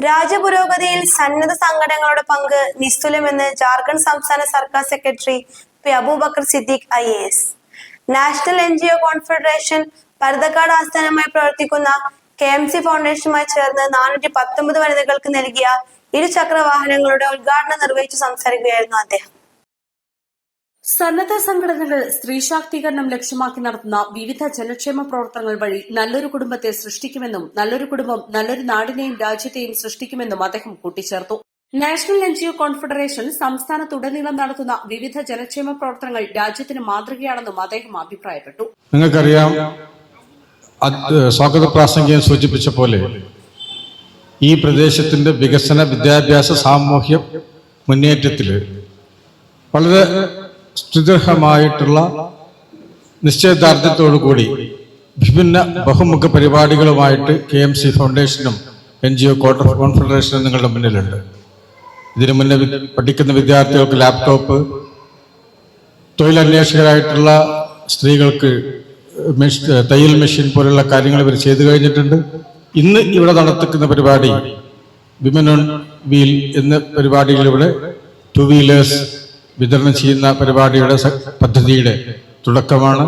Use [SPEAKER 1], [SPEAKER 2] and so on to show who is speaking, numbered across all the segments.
[SPEAKER 1] രാജ്യപുരോഗതിയിൽ സന്നദ്ധ സംഘടനകളുടെ പങ്ക് നിസ്തുലമെന്ന് ജാർഖണ്ഡ് സംസ്ഥാന സർക്കാർ secretary P Abubakar Siddique IAS. National NGO confederation Parathakkad ആസ്ഥാനമായി പ്രവർത്തിക്കുന്ന KMC ഫൗണ്ടേഷനുമായി ചേർന്ന് 419 വനിതകൾക്ക് നൽകിയ ഇരുചക്ര വാഹനങ്ങളുടെ ഉദ്ഘാടനം നിർവഹിച്ചു സംസാരിക്കുകയായിരുന്നു അദ്ദേഹം.
[SPEAKER 2] സന്നദ്ധ സംഘടനകൾ സ്ത്രീ ശാക്തീകരണം ലക്ഷ്യമാക്കി നടത്തുന്ന വിവിധ ജനക്ഷേമ പ്രവർത്തനങ്ങൾ വഴി നല്ലൊരു കുടുംബത്തെ സൃഷ്ടിക്കുമെന്നും നല്ലൊരു കുടുംബം നല്ലൊരു നാടിനെയും രാജ്യത്തെയും സൃഷ്ടിക്കുമെന്നും അദ്ദേഹം കൂട്ടിച്ചേർത്തു. നാഷണൽ NGO കോൺഫെഡറേഷൻ സംസ്ഥാനത്തുടനീളം നടത്തുന്ന വിവിധ ജനക്ഷേമ പ്രവർത്തനങ്ങൾ രാജ്യത്തിന് മാതൃകയാണെന്നും അദ്ദേഹം അഭിപ്രായപ്പെട്ടു.
[SPEAKER 3] നിങ്ങൾക്കറിയാം, സ്വാഗത പ്രാസംഗികൻ സൂചിപ്പിച്ച പോലെ ഈ പ്രദേശത്തിന്റെ വികസന, വിദ്യാഭ്യാസ, സാമൂഹ്യ മുന്നേറ്റത്തിൽ വളരെ സുദൃഢമായിട്ടുള്ള നിശ്ചയദാർഢ്യത്തോടുകൂടി വിഭിന്ന ബഹുമുഖ പരിപാടികളുമായിട്ട് KMC ഫൗണ്ടേഷനും NGO കോൺഫെഡറേഷനും നിങ്ങളുടെ മുന്നിലുണ്ട്. ഇതിനു മുന്നേ പഠിക്കുന്ന വിദ്യാർത്ഥികൾക്ക് ലാപ്ടോപ്പ്, തൊഴിലന്വേഷകരായിട്ടുള്ള സ്ത്രീകൾക്ക് തയ്യൽ മെഷീൻ പോലുള്ള കാര്യങ്ങൾ ഇവർ ചെയ്തു കഴിഞ്ഞിട്ടുണ്ട്. ഇന്ന് ഇവിടെ നടത്തിക്കുന്ന പരിപാടി വിമൻ ഓൺ വീൽ എന്ന പരിപാടിയിലൂടെ 2 വീലേഴ്സ് വിതരണം ചെയ്യുന്ന പരിപാടിയുടെ പദ്ധതിയുടെ തുടക്കമാണ്.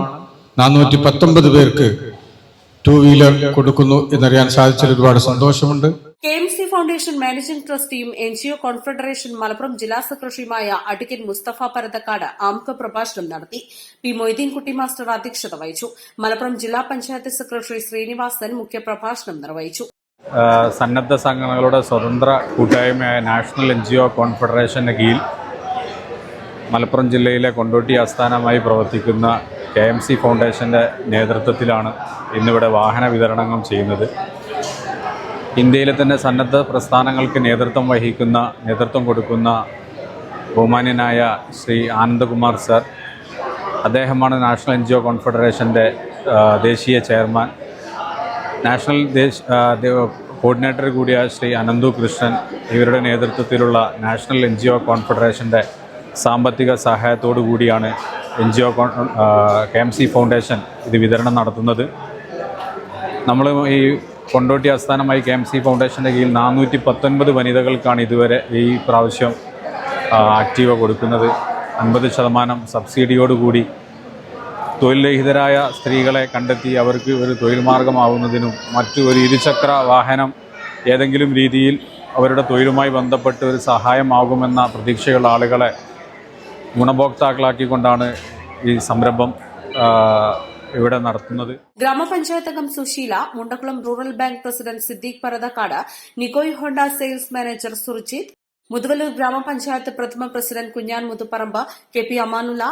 [SPEAKER 3] 419 പേർക്ക് 2 വീലർ കൊടുക്കുന്നു എന്നറിയാൻ സാധിച്ചതിൽ ഒരുപാട് സന്തോഷമുണ്ട്.
[SPEAKER 2] KMC ഫൗണ്ടേഷൻ മാനേജിംഗ് ട്രസ്റ്റിയും NGO കോൺഫെഡറേഷൻ മലപ്പുറം ജില്ലാ സെക്രട്ടറിയുമായ അഡ്വക്കേറ്റ് മുസ്തഫ പരതക്കാട് ആമുഖ പ്രഭാഷണം നടത്തി. P. മൊയ്തീൻകുട്ടി മാസ്റ്റർ അധ്യക്ഷത വഹിച്ചു. മലപ്പുറം ജില്ലാ പഞ്ചായത്ത് സെക്രട്ടറി ശ്രീനിവാസൻ മുഖ്യപ്രഭാഷണം നിർവഹിച്ചു.
[SPEAKER 4] സന്നദ്ധ സംഘടനകളുടെ സ്വതന്ത്ര കൂട്ടായ്മയായ നാഷണൽ NGO കോൺഫെഡറേഷന്റെ കീഴിൽ മലപ്പുറം ജില്ലയിലെ കൊണ്ടോട്ടി ആസ്ഥാനമായി പ്രവർത്തിക്കുന്ന KMC ഫൗണ്ടേഷന്റെ നേതൃത്വത്തിലാണ് ഇന്നിവിടെ വാഹന വിതരണങ്ങൾ ചെയ്യുന്നത്. ഇന്ത്യയിലെ തന്നെ സന്നദ്ധ പ്രസ്ഥാനങ്ങൾക്ക് നേതൃത്വം കൊടുക്കുന്ന ബഹുമാന്യനായ ശ്രീ ആനന്ദകുമാർ സർ, അദ്ദേഹമാണ് നാഷണൽ NGO കോൺഫെഡറേഷൻ്റെ ദേശീയ ചെയർമാൻ. നാഷണൽ കോർഡിനേറ്റർ കൂടിയ ശ്രീ അനന്തു കൃഷ്ണൻ, ഇവരുടെ നേതൃത്വത്തിലുള്ള നാഷണൽ NGO കോൺഫെഡറേഷൻ്റെ സാമ്പത്തിക സഹായത്തോടു കൂടിയാണ് KMC ഫൗണ്ടേഷൻ ഇത് വിതരണം നടത്തുന്നത്. നമ്മൾ ഈ കൊണ്ടോട്ടി ആസ്ഥാനമായി KMC ഫൗണ്ടേഷൻ്റെ കീഴിൽ 419 വനിതകൾക്കാണ് ഇതുവരെ ഈ പ്രാവശ്യം ആക്റ്റീവ കൊടുക്കുന്നത്. 50% സബ്സിഡിയോടുകൂടി തൊഴിൽരഹിതരായ സ്ത്രീകളെ കണ്ടെത്തി അവർക്ക് ഒരു തൊഴിൽ മാർഗമാവുന്നതിനും മറ്റു ഒരു ഇരുചക്ര വാഹനം ഏതെങ്കിലും രീതിയിൽ അവരുടെ തൊഴിലുമായി ബന്ധപ്പെട്ട് ഒരു സഹായമാകുമെന്ന പ്രതീക്ഷയുള്ള ആളുകളെ ഗുണഭോക്താക്കളാക്കിക്കൊണ്ടാണ് ഈ സംരംഭം ഇവിടെ നടത്തുന്നത്.
[SPEAKER 2] ഗ്രാമപഞ്ചായത്ത് അംഗം Susheela, Mundakkulam rural bank president Siddique Parathakkad, നിക്കോയ് Honda sales manager Surjith, Muthuvallur ഗ്രാമപഞ്ചായത്ത് പ്രഥമ president Kunjan Muthuparamba, KP Amanulla,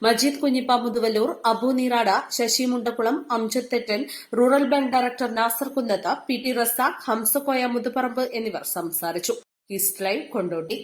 [SPEAKER 2] Majeed Kunjippa Muthuvallur, Abu Neerad, Sasi Mundakkulam, Amjad Thettan, rural bank director Nasar Kunnath, PT Razak, Hamsakoya Muthuparamba എന്നിവർ സംസാരിച്ചു. East Live Kondotty.